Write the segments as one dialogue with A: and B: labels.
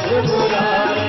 A: तुम्हारे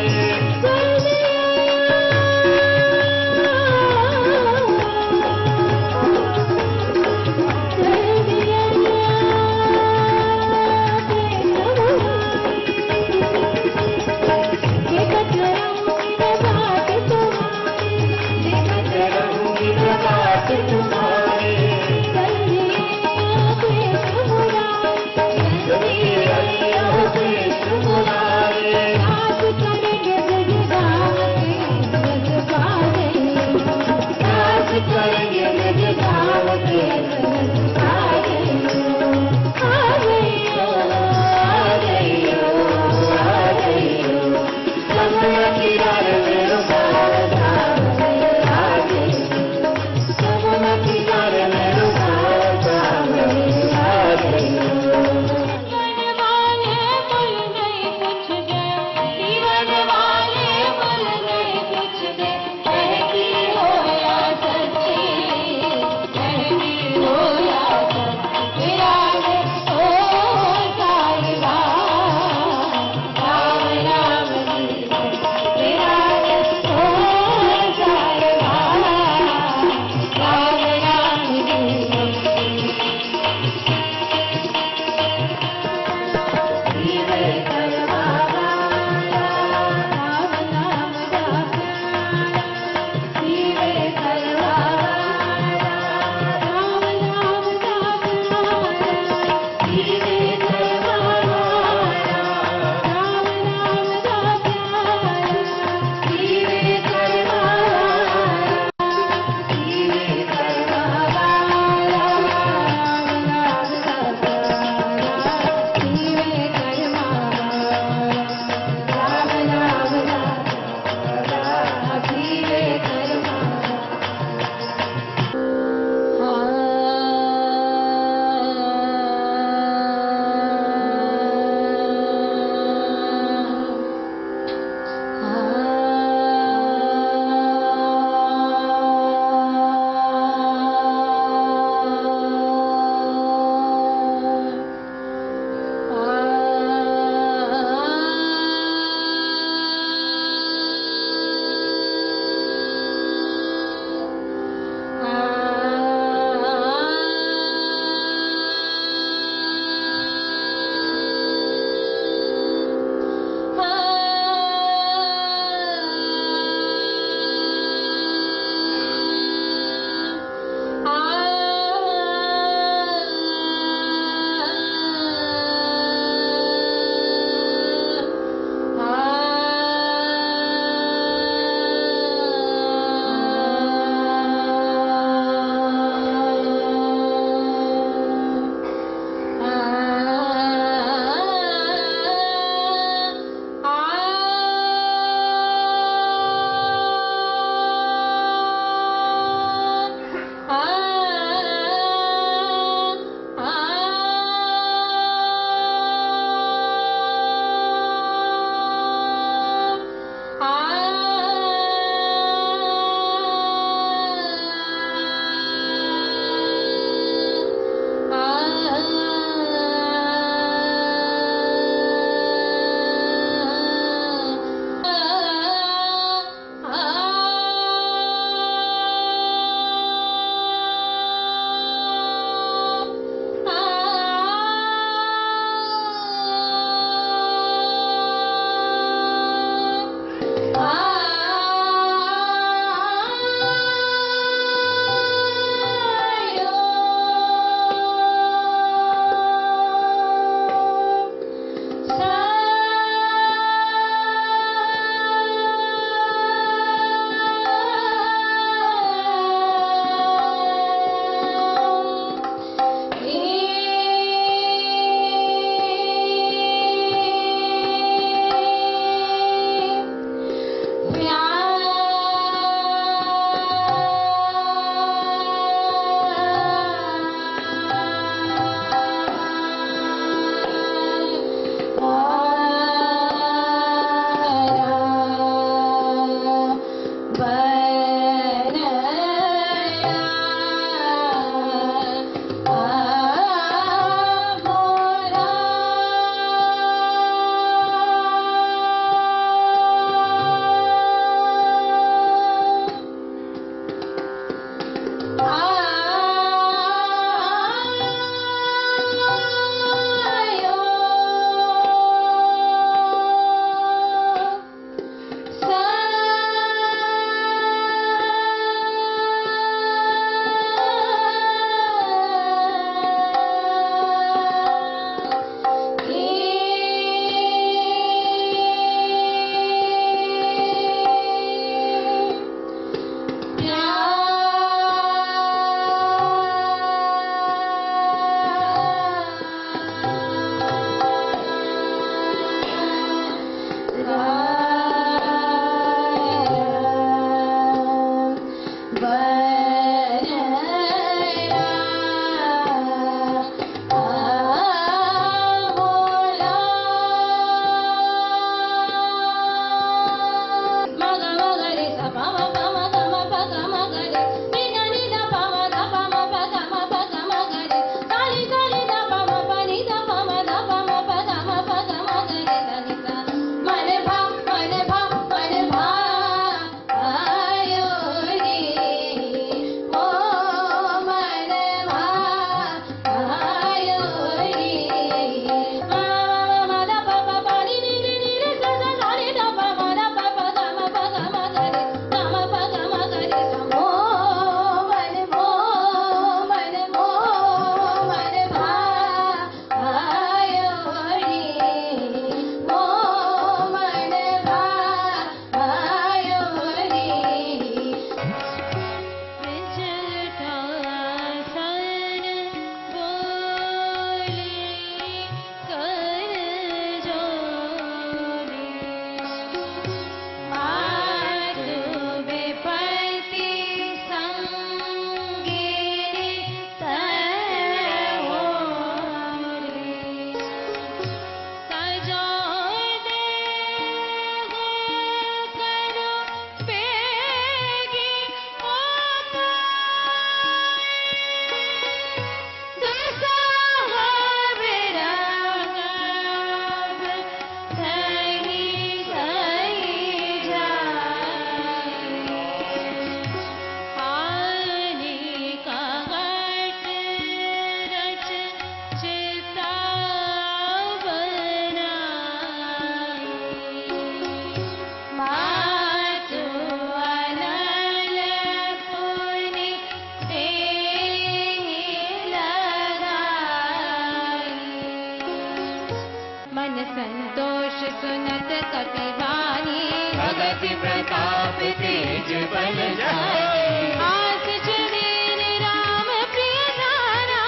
A: संतोष सुनत कपिवानी,
B: भगति प्रताप तेज बल जानी,
A: आशीष दीन राम प्रिय धारा,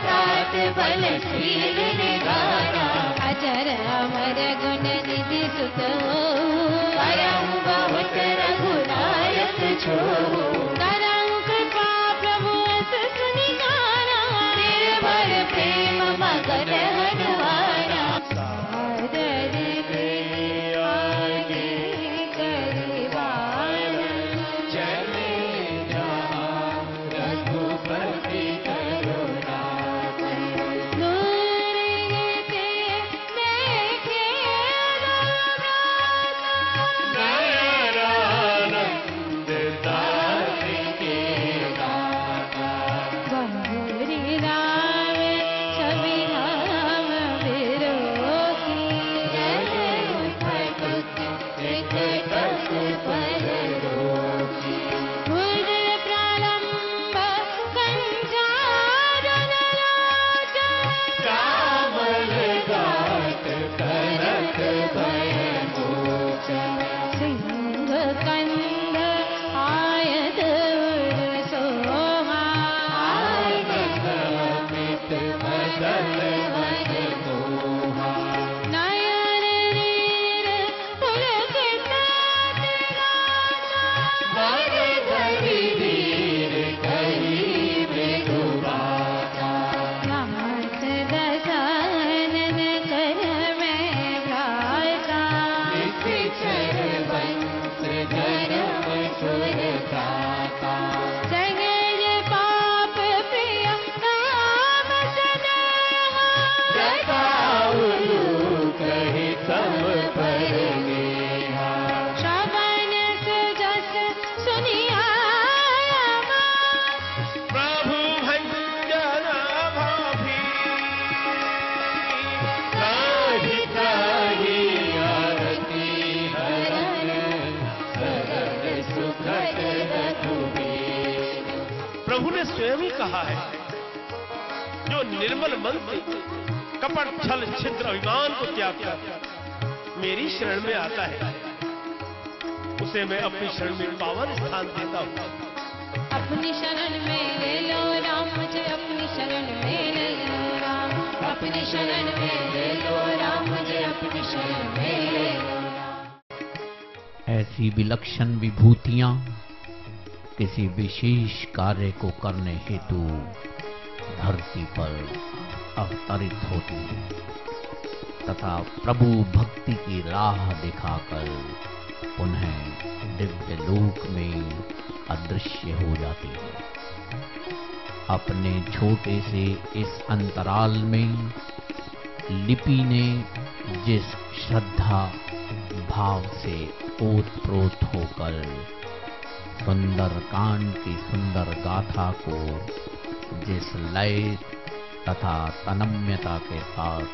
B: तात बलशील निधारा,
A: अजर अमर गुण निधि सुत
B: करहु बहुत रघुनायक छोहु,
A: करहु कृपा प्रभु अस सुनि गाना,
B: निर्भर प्रेम मगन हनुमाना,
A: सादर आगे करिवार,
B: चले जहाँ रघुपति करुणा कर,
A: दूर ते देखे
B: नयनानंद दास के दाता,
A: बहुरी राम छवि राम विरोधी, भुज प्रारंभ कंचारन लोचन,
B: कामल गात कनक भयमोचन,
A: सिंह कंद आयत उर सोहा,
B: आनंदित बदन मन मोहा,
A: नयन नीर पुलकित राजा,
B: मन धरि वीर कही मृदुबाता,
A: नाथ दशानन कर में भ्राता,
B: निश्चर वंश धर्म सुर गाता,
A: जगज पाप प्रिय राम सनेहा,
B: जटाउलू कहि सम पर नेहा,
A: श्रवण सुजस सुनिया
B: प्रभु भंजन भाभी, त्राहि त्राहि आरती हरन, सरल सुखद रघुबीर।
C: प्रभु ने स्वयं ही कहा है, जो निर्मल मन से कपट छल छिद्र अभिमान को त्याग कर मेरी शरण में आता है, उसे मैं अपनी शरण में पावन स्थान देता हूँ।
A: अपनी शरण में ले लो राम, मुझे अपनी शरण में ले लो राम, अपनी शरण में ले लो राम, मुझे अपनी शरण में ले लो राम।
D: ऐसी विलक्षण विभूतियां किसी विशेष कार्य को करने हेतु धरती पर अवतरित होती है तथा प्रभु भक्ति की राह दिखाकर पुनः दिव्य लोक में अदृश्य हो जाती है। अपने छोटे से इस अंतराल में लिपि ने जिस श्रद्धा भाव से ओतप्रोत होकर सुंदर कांड की सुंदर गाथा को जिस लय तथा तन्मयता के साथ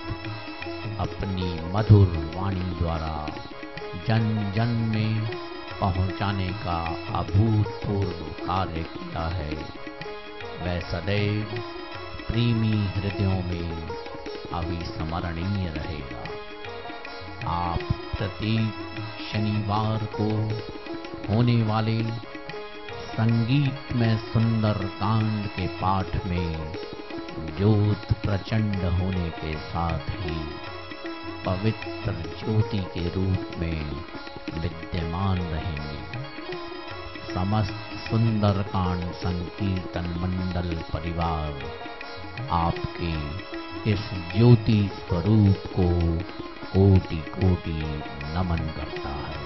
D: अपनी मधुर वाणी द्वारा जन जन में पहुंचाने का अभूतपूर्व कार्य किया है, वह सदैव प्रेमी हृदयों में अविस्मरणीय रहेगा। आप प्रत्येक शनिवार को होने वाले संगीत में सुंदर कांड के पाठ में ज्योत प्रचंड होने के साथ ही पवित्र ज्योति के रूप में विद्यमान रहेंगे। समस्त सुंदरकांड संकीर्तन मंडल परिवार आपके इस ज्योति स्वरूप को कोटि कोटि नमन करता है।